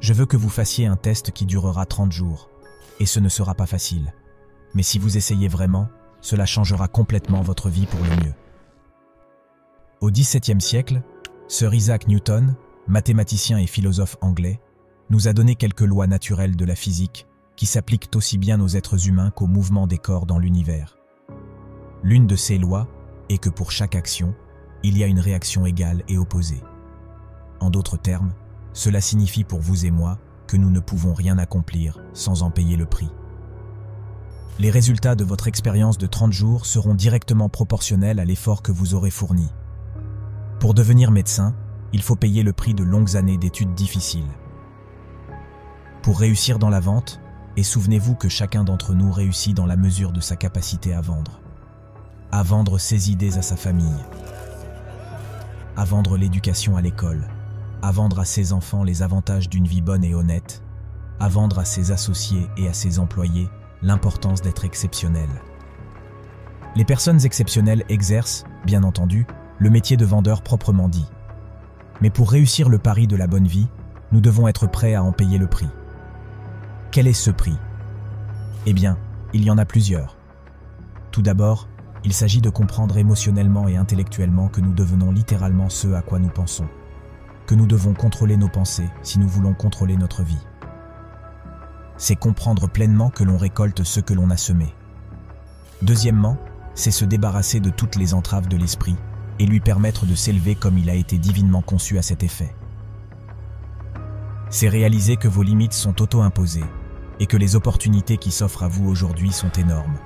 Je veux que vous fassiez un test qui durera 30 jours, et ce ne sera pas facile. Mais si vous essayez vraiment, cela changera complètement votre vie pour le mieux. Au XVIIe siècle, Sir Isaac Newton, mathématicien et philosophe anglais, nous a donné quelques lois naturelles de la physique qui s'appliquent aussi bien aux êtres humains qu'aux mouvements des corps dans l'univers. L'une de ces lois est que pour chaque action, il y a une réaction égale et opposée. En d'autres termes, cela signifie pour vous et moi que nous ne pouvons rien accomplir sans en payer le prix. Les résultats de votre expérience de 30 jours seront directement proportionnels à l'effort que vous aurez fourni. Pour devenir médecin, il faut payer le prix de longues années d'études difficiles. Pour réussir dans la vente, et souvenez-vous que chacun d'entre nous réussit dans la mesure de sa capacité à vendre ses idées à sa famille, à vendre l'éducation à l'école, à vendre à ses enfants les avantages d'une vie bonne et honnête, à vendre à ses associés et à ses employés l'importance d'être exceptionnel. Les personnes exceptionnelles exercent, bien entendu, le métier de vendeur proprement dit. Mais pour réussir le pari de la bonne vie, nous devons être prêts à en payer le prix. Quel est ce prix? Eh bien, il y en a plusieurs. Tout d'abord, il s'agit de comprendre émotionnellement et intellectuellement que nous devenons littéralement ce à quoi nous pensons, que nous devons contrôler nos pensées si nous voulons contrôler notre vie. C'est comprendre pleinement que l'on récolte ce que l'on a semé. Deuxièmement, c'est se débarrasser de toutes les entraves de l'esprit et lui permettre de s'élever comme il a été divinement conçu à cet effet. C'est réaliser que vos limites sont auto-imposées et que les opportunités qui s'offrent à vous aujourd'hui sont énormes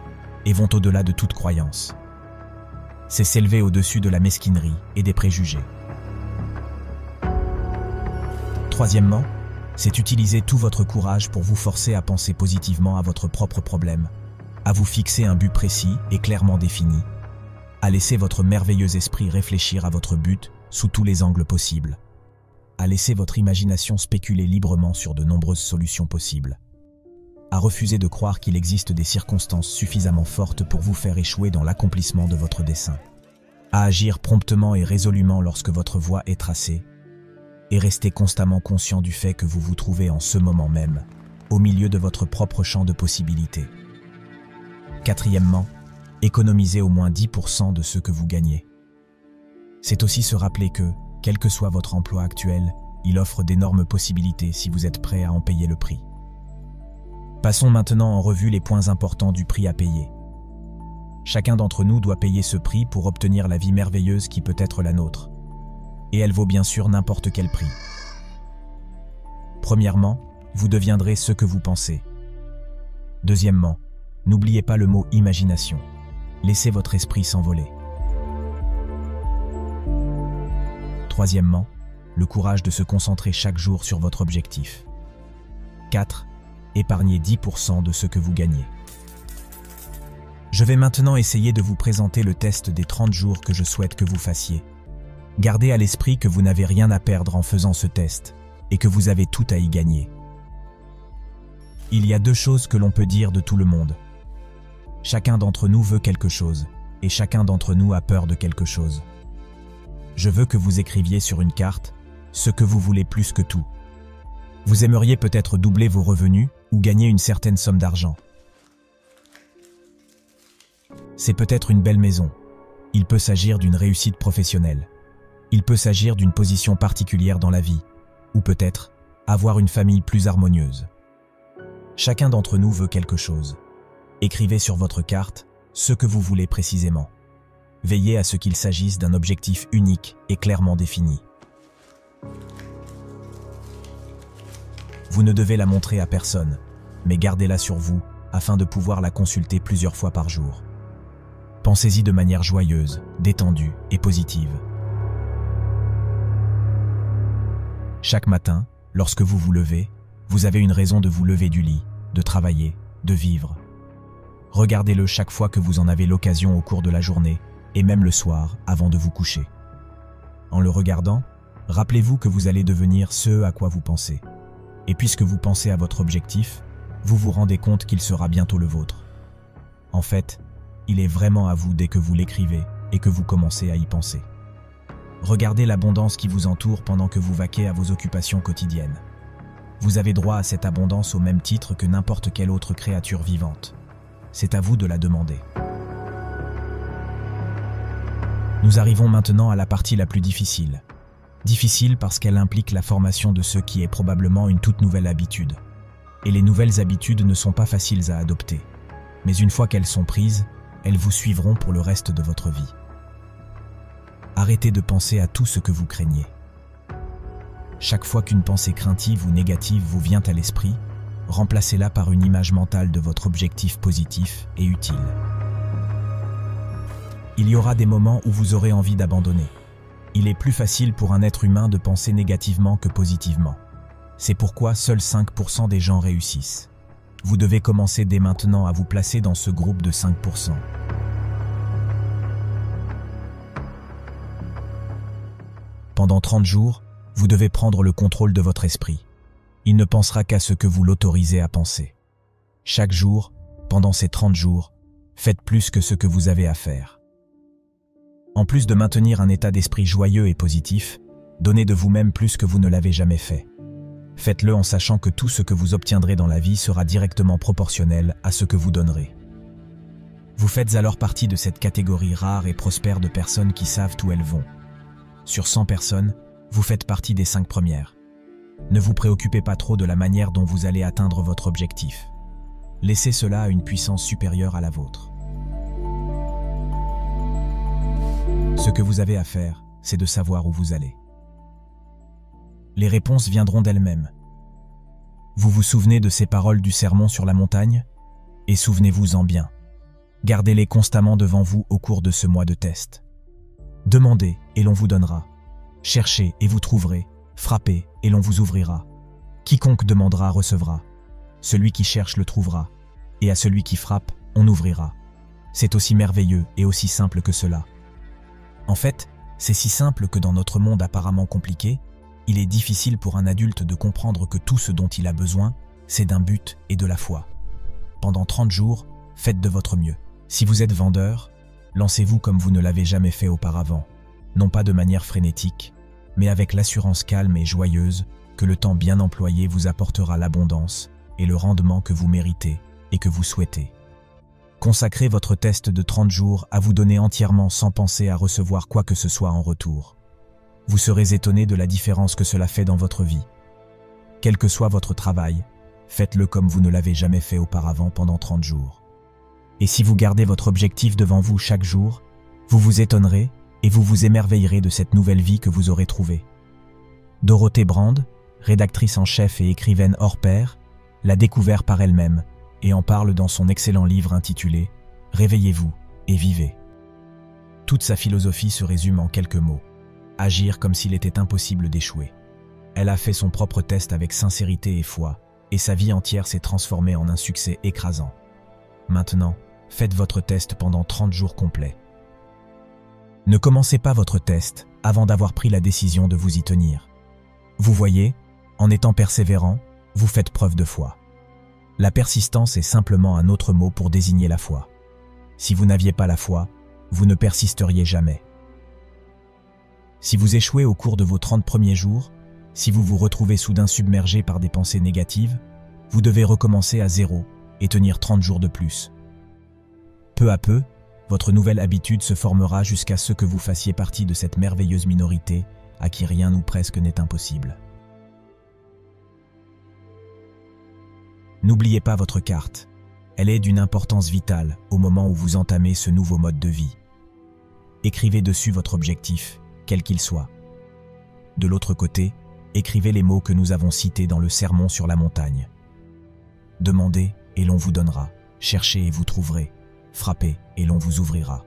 et vont au-delà de toute croyance. C'est s'élever au-dessus de la mesquinerie et des préjugés. Troisièmement, c'est utiliser tout votre courage pour vous forcer à penser positivement à votre propre problème, à vous fixer un but précis et clairement défini, à laisser votre merveilleux esprit réfléchir à votre but sous tous les angles possibles, à laisser votre imagination spéculer librement sur de nombreuses solutions possibles, à refuser de croire qu'il existe des circonstances suffisamment fortes pour vous faire échouer dans l'accomplissement de votre dessein, à agir promptement et résolument lorsque votre voie est tracée, et rester constamment conscient du fait que vous vous trouvez en ce moment même, au milieu de votre propre champ de possibilités. Quatrièmement, économisez au moins 10% de ce que vous gagnez. C'est aussi se rappeler que, quel que soit votre emploi actuel, il offre d'énormes possibilités si vous êtes prêt à en payer le prix. Passons maintenant en revue les points importants du prix à payer. Chacun d'entre nous doit payer ce prix pour obtenir la vie merveilleuse qui peut être la nôtre. Et elle vaut bien sûr n'importe quel prix. Premièrement, vous deviendrez ce que vous pensez. Deuxièmement, n'oubliez pas le mot imagination. Laissez votre esprit s'envoler. Troisièmement, le courage de se concentrer chaque jour sur votre objectif. 4. Épargnez 10% de ce que vous gagnez. Je vais maintenant essayer de vous présenter le test des 30 jours que je souhaite que vous fassiez. Gardez à l'esprit que vous n'avez rien à perdre en faisant ce test et que vous avez tout à y gagner. Il y a deux choses que l'on peut dire de tout le monde. Chacun d'entre nous veut quelque chose et chacun d'entre nous a peur de quelque chose. Je veux que vous écriviez sur une carte ce que vous voulez plus que tout. Vous aimeriez peut-être doubler vos revenus ou gagner une certaine somme d'argent. C'est peut-être une belle maison. Il peut s'agir d'une réussite professionnelle. Il peut s'agir d'une position particulière dans la vie. Ou peut-être avoir une famille plus harmonieuse. Chacun d'entre nous veut quelque chose. Écrivez sur votre carte ce que vous voulez précisément. Veillez à ce qu'il s'agisse d'un objectif unique et clairement défini. Vous ne devez la montrer à personne, mais gardez-la sur vous afin de pouvoir la consulter plusieurs fois par jour. Pensez-y de manière joyeuse, détendue et positive. Chaque matin, lorsque vous vous levez, vous avez une raison de vous lever du lit, de travailler, de vivre. Regardez-le chaque fois que vous en avez l'occasion au cours de la journée, et même le soir, avant de vous coucher. En le regardant, rappelez-vous que vous allez devenir ce à quoi vous pensez. Et puisque vous pensez à votre objectif, vous vous rendez compte qu'il sera bientôt le vôtre. En fait, il est vraiment à vous dès que vous l'écrivez et que vous commencez à y penser. Regardez l'abondance qui vous entoure pendant que vous vaquez à vos occupations quotidiennes. Vous avez droit à cette abondance au même titre que n'importe quelle autre créature vivante. C'est à vous de la demander. Nous arrivons maintenant à la partie la plus difficile. Difficile parce qu'elle implique la formation de ce qui est probablement une toute nouvelle habitude. Et les nouvelles habitudes ne sont pas faciles à adopter. Mais une fois qu'elles sont prises, elles vous suivront pour le reste de votre vie. Arrêtez de penser à tout ce que vous craignez. Chaque fois qu'une pensée craintive ou négative vous vient à l'esprit, remplacez-la par une image mentale de votre objectif positif et utile. Il y aura des moments où vous aurez envie d'abandonner. Il est plus facile pour un être humain de penser négativement que positivement. C'est pourquoi seuls 5% des gens réussissent. Vous devez commencer dès maintenant à vous placer dans ce groupe de 5%. Pendant 30 jours, vous devez prendre le contrôle de votre esprit. Il ne pensera qu'à ce que vous l'autorisez à penser. Chaque jour, pendant ces 30 jours, faites plus que ce que vous avez à faire. En plus de maintenir un état d'esprit joyeux et positif, donnez de vous-même plus que vous ne l'avez jamais fait. Faites-le en sachant que tout ce que vous obtiendrez dans la vie sera directement proportionnel à ce que vous donnerez. Vous faites alors partie de cette catégorie rare et prospère de personnes qui savent où elles vont. Sur 100 personnes, vous faites partie des 5 premières. Ne vous préoccupez pas trop de la manière dont vous allez atteindre votre objectif. Laissez cela à une puissance supérieure à la vôtre. Ce que vous avez à faire, c'est de savoir où vous allez. Les réponses viendront d'elles-mêmes. Vous vous souvenez de ces paroles du sermon sur la montagne? Et souvenez-vous-en bien. Gardez-les constamment devant vous au cours de ce mois de test. Demandez et l'on vous donnera. Cherchez et vous trouverez. Frappez et l'on vous ouvrira. Quiconque demandera recevra. Celui qui cherche le trouvera. Et à celui qui frappe, on ouvrira. C'est aussi merveilleux et aussi simple que cela. En fait, c'est si simple que dans notre monde apparemment compliqué, il est difficile pour un adulte de comprendre que tout ce dont il a besoin, c'est d'un but et de la foi. Pendant 30 jours, faites de votre mieux. Si vous êtes vendeur, lancez-vous comme vous ne l'avez jamais fait auparavant, non pas de manière frénétique, mais avec l'assurance calme et joyeuse que le temps bien employé vous apportera l'abondance et le rendement que vous méritez et que vous souhaitez. Consacrez votre test de 30 jours à vous donner entièrement sans penser à recevoir quoi que ce soit en retour. Vous serez étonné de la différence que cela fait dans votre vie. Quel que soit votre travail, faites-le comme vous ne l'avez jamais fait auparavant pendant 30 jours. Et si vous gardez votre objectif devant vous chaque jour, vous vous étonnerez et vous vous émerveillerez de cette nouvelle vie que vous aurez trouvée. Dorothée Brande, rédactrice en chef et écrivaine hors pair, l'a découvert par elle-même et en parle dans son excellent livre intitulé « Réveillez-vous et vivez ». Toute sa philosophie se résume en quelques mots. Agir comme s'il était impossible d'échouer. Elle a fait son propre test avec sincérité et foi, et sa vie entière s'est transformée en un succès écrasant. Maintenant, faites votre test pendant 30 jours complets. Ne commencez pas votre test avant d'avoir pris la décision de vous y tenir. Vous voyez, en étant persévérant, vous faites preuve de foi. La persistance est simplement un autre mot pour désigner la foi. Si vous n'aviez pas la foi, vous ne persisteriez jamais. Si vous échouez au cours de vos 30 premiers jours, si vous vous retrouvez soudain submergé par des pensées négatives, vous devez recommencer à zéro et tenir 30 jours de plus. Peu à peu, votre nouvelle habitude se formera jusqu'à ce que vous fassiez partie de cette merveilleuse minorité à qui rien ou presque n'est impossible. N'oubliez pas votre carte. Elle est d'une importance vitale au moment où vous entamez ce nouveau mode de vie. Écrivez dessus votre objectif, quel qu'il soit. De l'autre côté, écrivez les mots que nous avons cités dans le sermon sur la montagne. Demandez et l'on vous donnera. Cherchez et vous trouverez. Frappez et l'on vous ouvrira.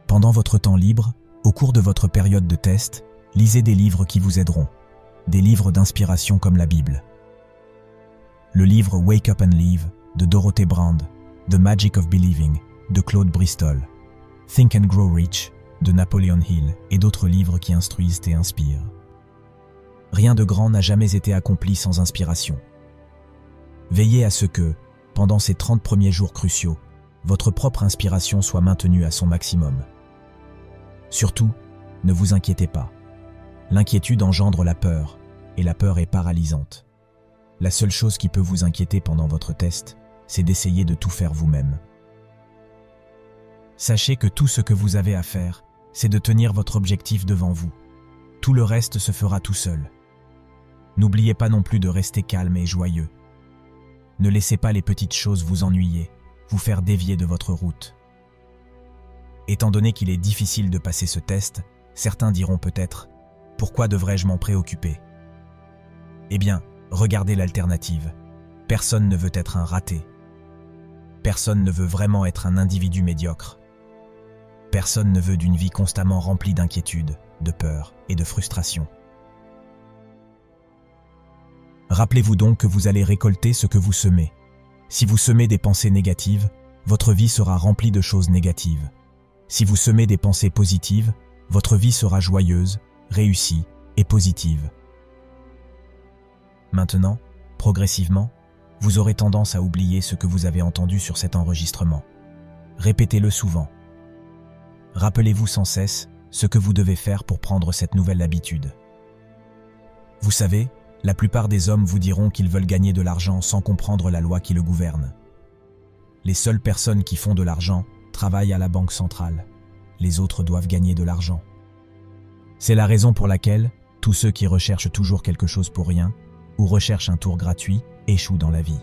Pendant votre temps libre, au cours de votre période de test, lisez des livres qui vous aideront. Des livres d'inspiration comme la Bible. Le livre Wake Up and Live de Dorothée Brande, The Magic of Believing de Claude Bristol, Think and Grow Rich de Napoleon Hill et d'autres livres qui instruisent et inspirent. Rien de grand n'a jamais été accompli sans inspiration. Veillez à ce que, pendant ces 30 premiers jours cruciaux, votre propre inspiration soit maintenue à son maximum. Surtout, ne vous inquiétez pas. L'inquiétude engendre la peur, et la peur est paralysante. La seule chose qui peut vous inquiéter pendant votre test, c'est d'essayer de tout faire vous-même. Sachez que tout ce que vous avez à faire, c'est de tenir votre objectif devant vous. Tout le reste se fera tout seul. N'oubliez pas non plus de rester calme et joyeux. Ne laissez pas les petites choses vous ennuyer, vous faire dévier de votre route. Étant donné qu'il est difficile de passer ce test, certains diront peut-être « Pourquoi devrais-je m'en préoccuper ?» Eh bien, regardez l'alternative. Personne ne veut être un raté. Personne ne veut vraiment être un individu médiocre. Personne ne veut d'une vie constamment remplie d'inquiétude, de peur et de frustration. Rappelez-vous donc que vous allez récolter ce que vous semez. Si vous semez des pensées négatives, votre vie sera remplie de choses négatives. Si vous semez des pensées positives, votre vie sera joyeuse, réussie et positive. Maintenant, progressivement, vous aurez tendance à oublier ce que vous avez entendu sur cet enregistrement. Répétez-le souvent. Rappelez-vous sans cesse ce que vous devez faire pour prendre cette nouvelle habitude. Vous savez, la plupart des hommes vous diront qu'ils veulent gagner de l'argent sans comprendre la loi qui le gouverne. Les seules personnes qui font de l'argent travaillent à la banque centrale. Les autres doivent gagner de l'argent. C'est la raison pour laquelle tous ceux qui recherchent toujours quelque chose pour rien ou recherchent un tour gratuit échouent dans la vie.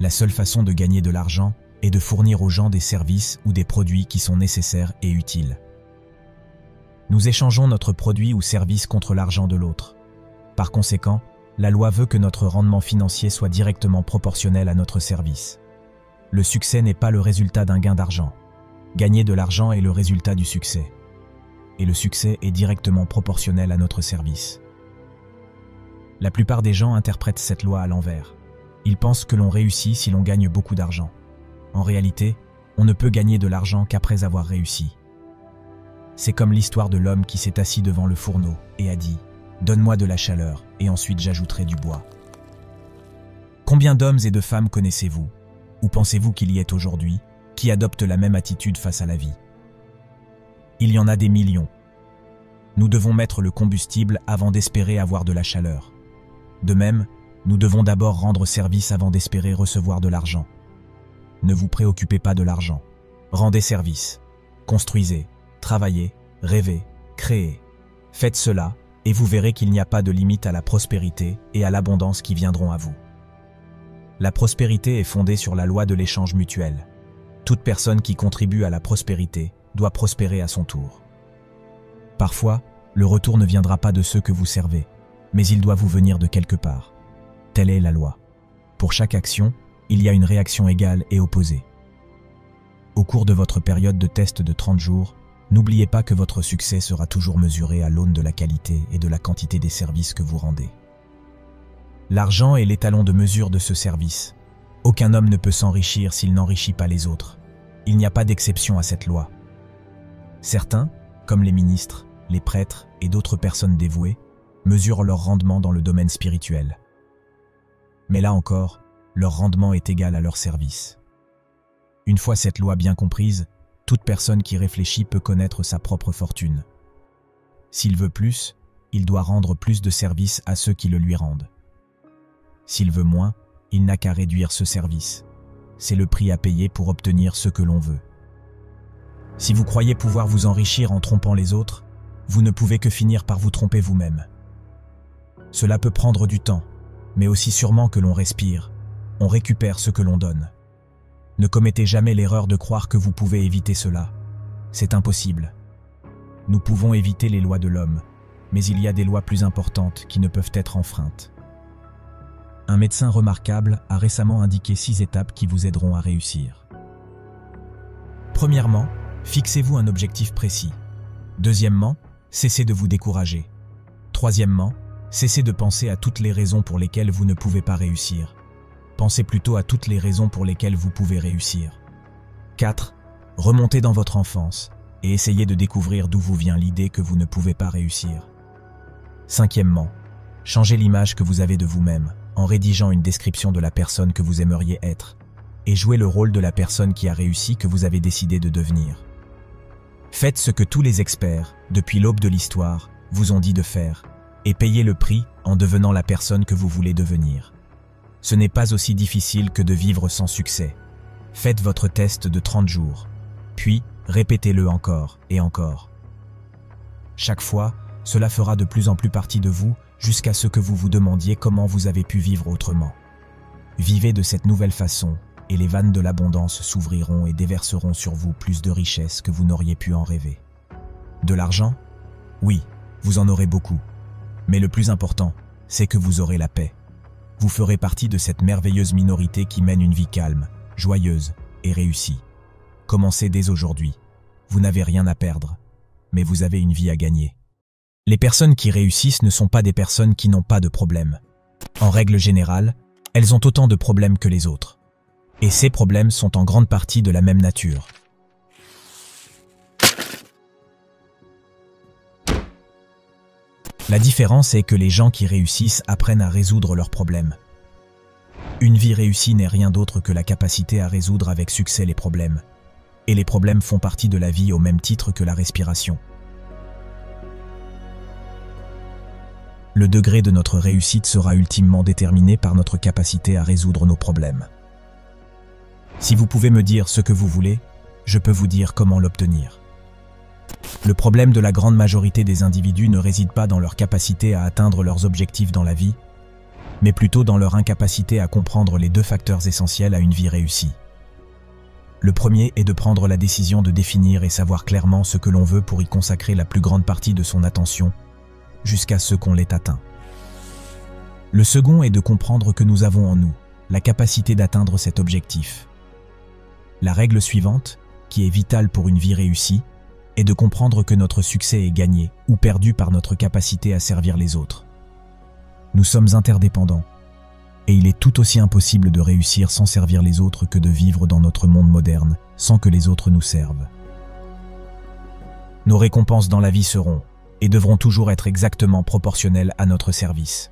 La seule façon de gagner de l'argent est de fournir aux gens des services ou des produits qui sont nécessaires et utiles. Nous échangeons notre produit ou service contre l'argent de l'autre. Par conséquent, la loi veut que notre rendement financier soit directement proportionnel à notre service. Le succès n'est pas le résultat d'un gain d'argent. Gagner de l'argent est le résultat du succès. Et le succès est directement proportionnel à notre service. La plupart des gens interprètent cette loi à l'envers. Ils pensent que l'on réussit si l'on gagne beaucoup d'argent. En réalité, on ne peut gagner de l'argent qu'après avoir réussi. C'est comme l'histoire de l'homme qui s'est assis devant le fourneau et a dit « Donne-moi de la chaleur et ensuite j'ajouterai du bois ». Combien d'hommes et de femmes connaissez-vous, ou pensez-vous qu'il y ait aujourd'hui, qui adoptent la même attitude face à la vie? Il y en a des millions. Nous devons mettre le combustible avant d'espérer avoir de la chaleur. De même, nous devons d'abord rendre service avant d'espérer recevoir de l'argent. Ne vous préoccupez pas de l'argent. Rendez service. Construisez, travaillez, rêvez, créez. Faites cela et vous verrez qu'il n'y a pas de limite à la prospérité et à l'abondance qui viendront à vous. La prospérité est fondée sur la loi de l'échange mutuel. Toute personne qui contribue à la prospérité doit prospérer à son tour. Parfois, le retour ne viendra pas de ceux que vous servez, mais il doit vous venir de quelque part. Telle est la loi. Pour chaque action, il y a une réaction égale et opposée. Au cours de votre période de test de 30 jours, n'oubliez pas que votre succès sera toujours mesuré à l'aune de la qualité et de la quantité des services que vous rendez. L'argent est l'étalon de mesure de ce service. Aucun homme ne peut s'enrichir s'il n'enrichit pas les autres. Il n'y a pas d'exception à cette loi. Certains, comme les ministres, les prêtres et d'autres personnes dévouées, mesurent leur rendement dans le domaine spirituel. Mais là encore, leur rendement est égal à leur service. Une fois cette loi bien comprise, toute personne qui réfléchit peut connaître sa propre fortune. S'il veut plus, il doit rendre plus de service à ceux qui le lui rendent. S'il veut moins, il n'a qu'à réduire ce service. C'est le prix à payer pour obtenir ce que l'on veut. Si vous croyez pouvoir vous enrichir en trompant les autres, vous ne pouvez que finir par vous tromper vous-même. Cela peut prendre du temps, mais aussi sûrement que l'on respire, on récupère ce que l'on donne. Ne commettez jamais l'erreur de croire que vous pouvez éviter cela. C'est impossible. Nous pouvons éviter les lois de l'homme, mais il y a des lois plus importantes qui ne peuvent être enfreintes. Un médecin remarquable a récemment indiqué 6 étapes qui vous aideront à réussir. Premièrement, fixez-vous un objectif précis. Deuxièmement, cessez de vous décourager. Troisièmement, cessez de penser à toutes les raisons pour lesquelles vous ne pouvez pas réussir. Pensez plutôt à toutes les raisons pour lesquelles vous pouvez réussir. 4. Remontez dans votre enfance et essayez de découvrir d'où vous vient l'idée que vous ne pouvez pas réussir. Cinquièmement, changez l'image que vous avez de vous-même en rédigeant une description de la personne que vous aimeriez être et jouez le rôle de la personne qui a réussi que vous avez décidé de devenir. Faites ce que tous les experts, depuis l'aube de l'histoire, vous ont dit de faire, et payez le prix en devenant la personne que vous voulez devenir. Ce n'est pas aussi difficile que de vivre sans succès. Faites votre test de 30 jours, puis répétez-le encore et encore. Chaque fois, cela fera de plus en plus partie de vous jusqu'à ce que vous vous demandiez comment vous avez pu vivre autrement. Vivez de cette nouvelle façon et les vannes de l'abondance s'ouvriront et déverseront sur vous plus de richesses que vous n'auriez pu en rêver. De l'argent? Oui, vous en aurez beaucoup. Mais le plus important, c'est que vous aurez la paix. Vous ferez partie de cette merveilleuse minorité qui mène une vie calme, joyeuse et réussie. Commencez dès aujourd'hui. Vous n'avez rien à perdre, mais vous avez une vie à gagner. Les personnes qui réussissent ne sont pas des personnes qui n'ont pas de problèmes. En règle générale, elles ont autant de problèmes que les autres. Et ces problèmes sont en grande partie de la même nature. La différence est que les gens qui réussissent apprennent à résoudre leurs problèmes. Une vie réussie n'est rien d'autre que la capacité à résoudre avec succès les problèmes. Et les problèmes font partie de la vie au même titre que la respiration. Le degré de notre réussite sera ultimement déterminé par notre capacité à résoudre nos problèmes. Si vous pouvez me dire ce que vous voulez, je peux vous dire comment l'obtenir. Le problème de la grande majorité des individus ne réside pas dans leur capacité à atteindre leurs objectifs dans la vie, mais plutôt dans leur incapacité à comprendre les deux facteurs essentiels à une vie réussie. Le premier est de prendre la décision de définir et savoir clairement ce que l'on veut pour y consacrer la plus grande partie de son attention, jusqu'à ce qu'on l'ait atteint. Le second est de comprendre que nous avons en nous la capacité d'atteindre cet objectif. La règle suivante, qui est vitale pour une vie réussie, est de comprendre que notre succès est gagné ou perdu par notre capacité à servir les autres. Nous sommes interdépendants, et il est tout aussi impossible de réussir sans servir les autres que de vivre dans notre monde moderne sans que les autres nous servent. Nos récompenses dans la vie seront et devront toujours être exactement proportionnelles à notre service.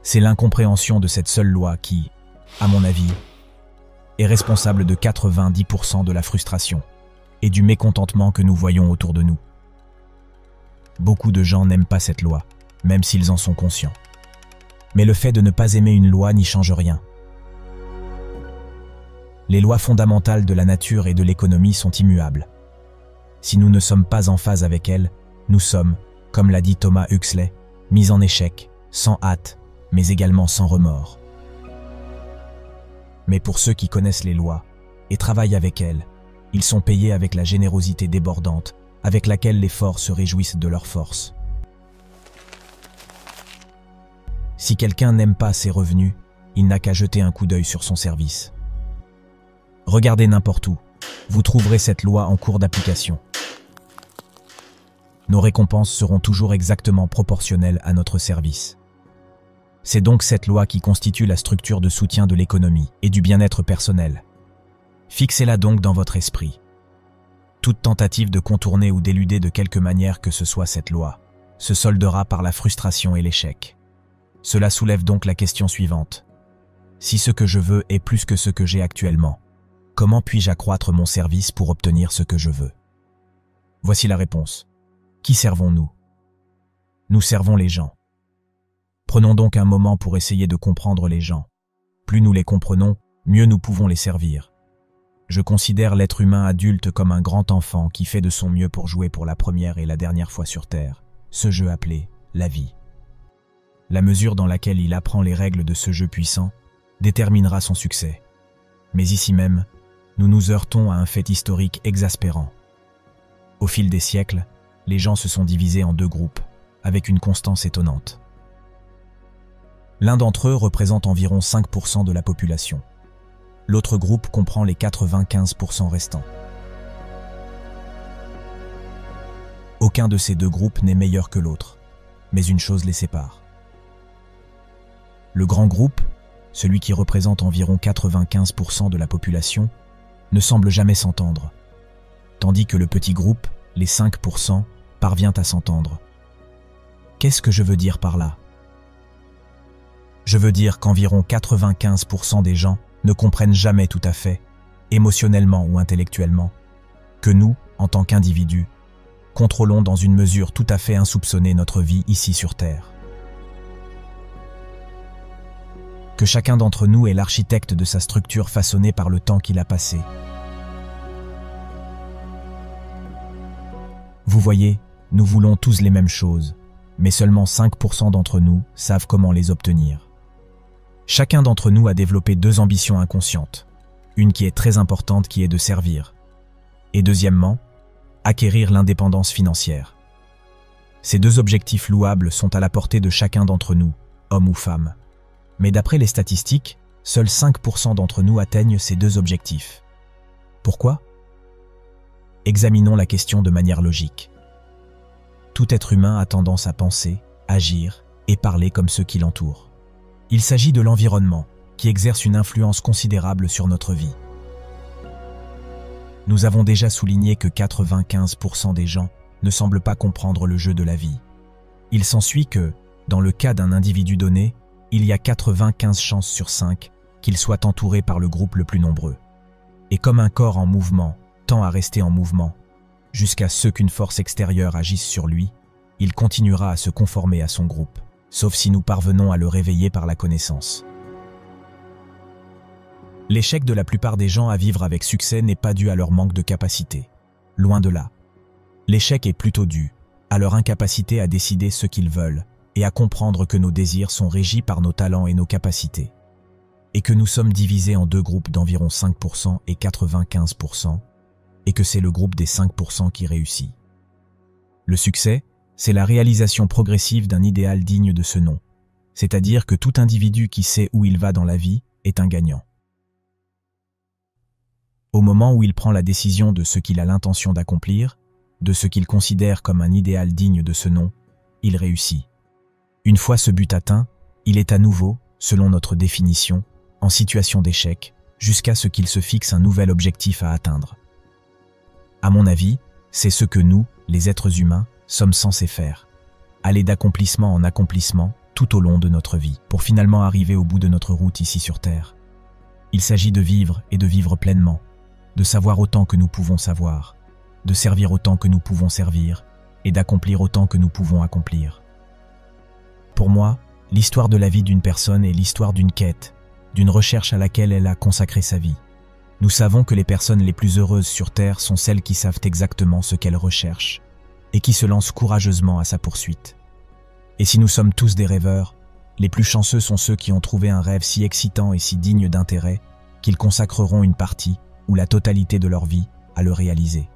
C'est l'incompréhension de cette seule loi qui, à mon avis, est responsable de 90% de la frustration et du mécontentement que nous voyons autour de nous. Beaucoup de gens n'aiment pas cette loi, même s'ils en sont conscients. Mais le fait de ne pas aimer une loi n'y change rien. Les lois fondamentales de la nature et de l'économie sont immuables. Si nous ne sommes pas en phase avec elles, nous sommes, comme l'a dit Thomas Huxley, mis en échec, sans hâte, mais également sans remords. Mais pour ceux qui connaissent les lois et travaillent avec elles, ils sont payés avec la générosité débordante avec laquelle les forts se réjouissent de leur force. Si quelqu'un n'aime pas ses revenus, il n'a qu'à jeter un coup d'œil sur son service. Regardez n'importe où, vous trouverez cette loi en cours d'application. Nos récompenses seront toujours exactement proportionnelles à notre service. C'est donc cette loi qui constitue la structure de soutien de l'économie et du bien-être personnel. Fixez-la donc dans votre esprit. Toute tentative de contourner ou d'éluder de quelque manière que ce soit cette loi se soldera par la frustration et l'échec. Cela soulève donc la question suivante. Si ce que je veux est plus que ce que j'ai actuellement, comment puis-je accroître mon service pour obtenir ce que je veux? Voici la réponse. Qui servons-nous? Nous servons les gens. Prenons donc un moment pour essayer de comprendre les gens. Plus nous les comprenons, mieux nous pouvons les servir. Je considère l'être humain adulte comme un grand enfant qui fait de son mieux pour jouer pour la première et la dernière fois sur Terre, ce jeu appelé la vie. La mesure dans laquelle il apprend les règles de ce jeu puissant déterminera son succès. Mais ici même, nous nous heurtons à un fait historique exaspérant. Au fil des siècles, les gens se sont divisés en deux groupes, avec une constance étonnante. L'un d'entre eux représente environ 5% de la population. L'autre groupe comprend les 95% restants. Aucun de ces deux groupes n'est meilleur que l'autre, mais une chose les sépare. Le grand groupe, celui qui représente environ 95% de la population, ne semble jamais s'entendre, tandis que le petit groupe, les 5%, parvient à s'entendre. Qu'est-ce que je veux dire par là? Je veux dire qu'environ 95% des gens ne comprennent jamais tout à fait, émotionnellement ou intellectuellement, que nous, en tant qu'individus, contrôlons dans une mesure tout à fait insoupçonnée notre vie ici sur Terre. Que chacun d'entre nous est l'architecte de sa structure façonnée par le temps qu'il a passé. Vous voyez, nous voulons tous les mêmes choses, mais seulement 5% d'entre nous savent comment les obtenir. Chacun d'entre nous a développé deux ambitions inconscientes. Une qui est très importante qui est de servir. Et deuxièmement, acquérir l'indépendance financière. Ces deux objectifs louables sont à la portée de chacun d'entre nous, homme ou femme. Mais d'après les statistiques, seuls 5% d'entre nous atteignent ces deux objectifs. Pourquoi ? Examinons la question de manière logique. Tout être humain a tendance à penser, agir et parler comme ceux qui l'entourent. Il s'agit de l'environnement, qui exerce une influence considérable sur notre vie. Nous avons déjà souligné que 95% des gens ne semblent pas comprendre le jeu de la vie. Il s'ensuit que, dans le cas d'un individu donné, il y a 95 chances sur 5 qu'il soit entouré par le groupe le plus nombreux. Et comme un corps en mouvement tend à rester en mouvement, jusqu'à ce qu'une force extérieure agisse sur lui, il continuera à se conformer à son groupe, sauf si nous parvenons à le réveiller par la connaissance. L'échec de la plupart des gens à vivre avec succès n'est pas dû à leur manque de capacité. Loin de là. L'échec est plutôt dû à leur incapacité à décider ce qu'ils veulent et à comprendre que nos désirs sont régis par nos talents et nos capacités, et que nous sommes divisés en deux groupes d'environ 5% et 95%, et que c'est le groupe des 5% qui réussit. Le succès, c'est la réalisation progressive d'un idéal digne de ce nom, c'est-à-dire que tout individu qui sait où il va dans la vie est un gagnant. Au moment où il prend la décision de ce qu'il a l'intention d'accomplir, de ce qu'il considère comme un idéal digne de ce nom, il réussit. Une fois ce but atteint, il est à nouveau, selon notre définition, en situation d'échec, jusqu'à ce qu'il se fixe un nouvel objectif à atteindre. À mon avis, c'est ce que nous, les êtres humains, sommes censés faire. Aller d'accomplissement en accomplissement tout au long de notre vie, pour finalement arriver au bout de notre route ici sur Terre. Il s'agit de vivre et de vivre pleinement, de savoir autant que nous pouvons savoir, de servir autant que nous pouvons servir, et d'accomplir autant que nous pouvons accomplir. Pour moi, l'histoire de la vie d'une personne est l'histoire d'une quête, d'une recherche à laquelle elle a consacré sa vie. Nous savons que les personnes les plus heureuses sur Terre sont celles qui savent exactement ce qu'elles recherchent, et qui se lancent courageusement à sa poursuite. Et si nous sommes tous des rêveurs, les plus chanceux sont ceux qui ont trouvé un rêve si excitant et si digne d'intérêt qu'ils consacreront une partie ou la totalité de leur vie à le réaliser.